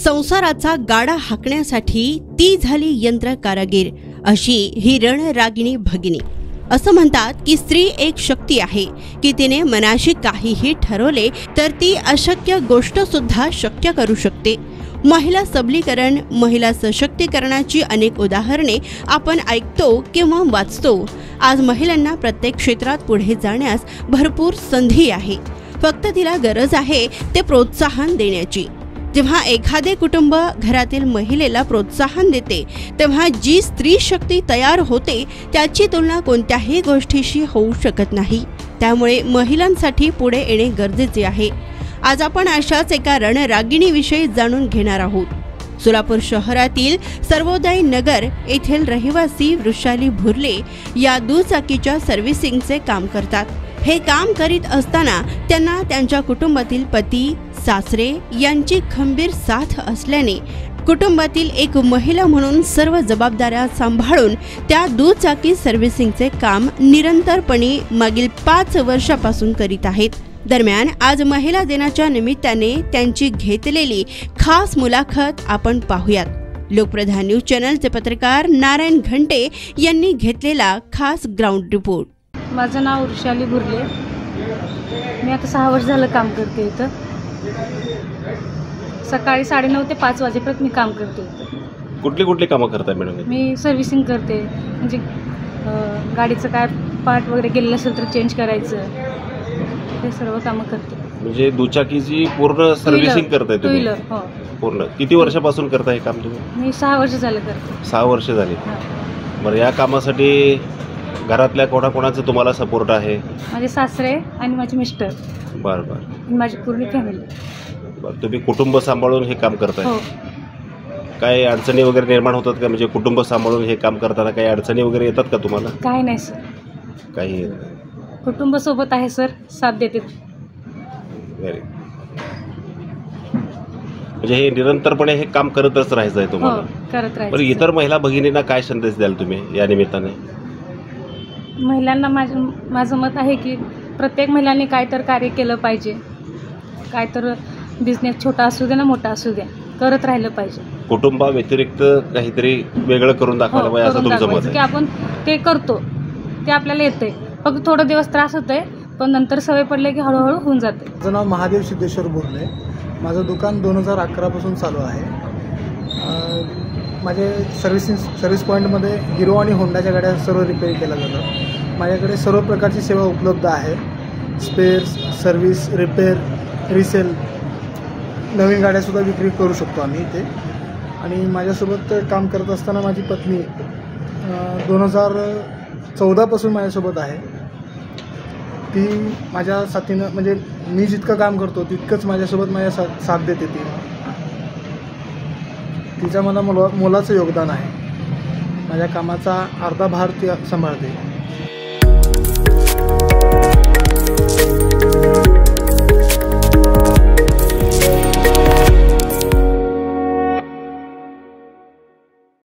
संसाराचा गाडा हाकण्यासाठी ती झाली यंत्र कारागीर, अशी ही रणरागिणी भगिनी। असं म्हणतात की स्त्री एक शक्ती आहे की तिने मनाशी काहीही ठरवले तर ती अशक्य गोष्ट सुद्धा शक्य करू शकते। महिला सबलीकरण, महिला सशक्तीकरणाची अनेक उदाहरणे आपण ऐकतो किंवा वाचतो। आज महिलांना प्रत्येक क्षेत्रात पुढे जाण्यास भरपूर संधी आहे, फक्त तिला गरज आहे ते प्रोत्साहन देण्याची। जेव्हा एखादे कुटुंब घरातील महिलेला प्रोत्साहन देते तेव्हा जी स्त्री शक्ती तयार होते त्याची तुलना कोणत्याही गोष्टीशी होऊ शकत नाही। त्यामुळे महिलांसाठी पुढे येणे गरजेचे आहे। आज आपण अशाच एका रणरागिणीविषयी जाणून घेणार आहोत। सोलापूर शहरातील सर्वोदय नगर येथील रहिवासी वृषाली भुर्ले या दुचाकीच्या सर्व्हिसिंगचे काम करतात। हे काम करीत असताना त्यांना त्यांच्या कुटुंबातील पती, सासरे यांची खंबीर साथ असल्याने कुटुंबातील एक महिला म्हणून सर्व जबाबदाऱ्या सांभाळून त्या दुचाकी सर्व्हिसिंगचे काम निरंतरपणे मागील 5 वर्षापासून करीत आहेत। दरम्यान आज महिला दिनाच्या निमित्ताने त्यांची घेतलेली खास मुलाखत आपण पाहूयात। लोकप्रधान न्यूज चॅनलचे पत्रकार नारायण घंटे यांनी घेतलेला खास ग्राउंड रिपोर्ट। माझं नाव वृषाली भुर्ले। मी आता 6 वर्ष झालं काम करते इथं। सकाळी 9:30 ते 5 वाजेपर्यंत मी काम करते इथं। कुठली कामं करताय मॅडम? मी सर्व्हिसिंग करते, म्हणजे गाडीचं काय पार्ट वगैरे गेलेलं असेल तर चेंज करायचं, हे सर्व कामं करते। म्हणजे दुचाकीची पूर्ण सर्व्हिसिंग करताय तुम्ही? हो पूर्ण। किती वर्षापासून करताय हे काम तुम्ही? मी 6 वर्ष झालं करते। 6 वर्ष झाली। बरं, या कामासाठी घरातल्या कोणाकोणाचं तुम्हाला सपोर्ट आहे? माझे सासरे आणि माझे मिस्टर। बरं, माझी पूर्ण फॅमिली। बरं, तुम्ही कुटुंब सांभाळून हे काम करताय? हो। काय अडचणी वगैरे निर्माण होतात का? म्हणजे कुटुंब सांभाळून हे काम करताना काही अडचणी वगैरे येतात का तुम्हाला? काही नाही सर, काही कुटुंब सोबत आहे सर, साथ देते। व्हेरी। म्हणजे हे निरंतरपणे हे काम करतच राहायचं आहे तुम्हाला? करत राहायचं। बरं, इतर महिला भगिनींना काय संदेश द्याल तुम्ही या निमित्ताने? महिलांना माझं मत आहे की प्रत्येक महिलांनी काय तर कार्य केलं पाहिजे, काय तर बिझनेस छोटा असू दे ना मोठा असू द्या, करत राहिलं पाहिजे। कुटुंबा व्यतिरिक्त काहीतरी वेगळं करून दाखवायला पाहिजे असं तुमचं मत आहे? की आपण ते करतो ते आपल्याला येतंय, फक्त थोडे दिवस त्रास होतोय पण नंतर सवय पडले की हळूहळू होऊन जाते। माझं नाव महादेव सिद्धेश्वर भुर्ले। माझं दुकान 2011 पासून चालू आहे। माझे सर्व्हिस पॉईंटमध्ये हिरो आणि होंडाच्या गाड्या सर्व रिपेअर केल्या जातात। माझ्याकडे सर्व प्रकारची सेवा उपलब्ध आहे। स्पेअर्स, सर्व्हिस, रिपेअर, रिसेल, नवीन गाड्यासुद्धा विक्री करू शकतो आम्ही इथे। आणि माझ्यासोबत काम करत असताना माझी पत्नी 2014 पासून माझ्यासोबत आहे। ती माझ्या साथीनं, म्हणजे मी जितकं काम करतो तितकंच माझ्यासोबत माझ्या साथ देते ती। तिचं मला मोलाचं योगदान आहे। माझ्या कामाचा अर्धा भार ती सांभाळते।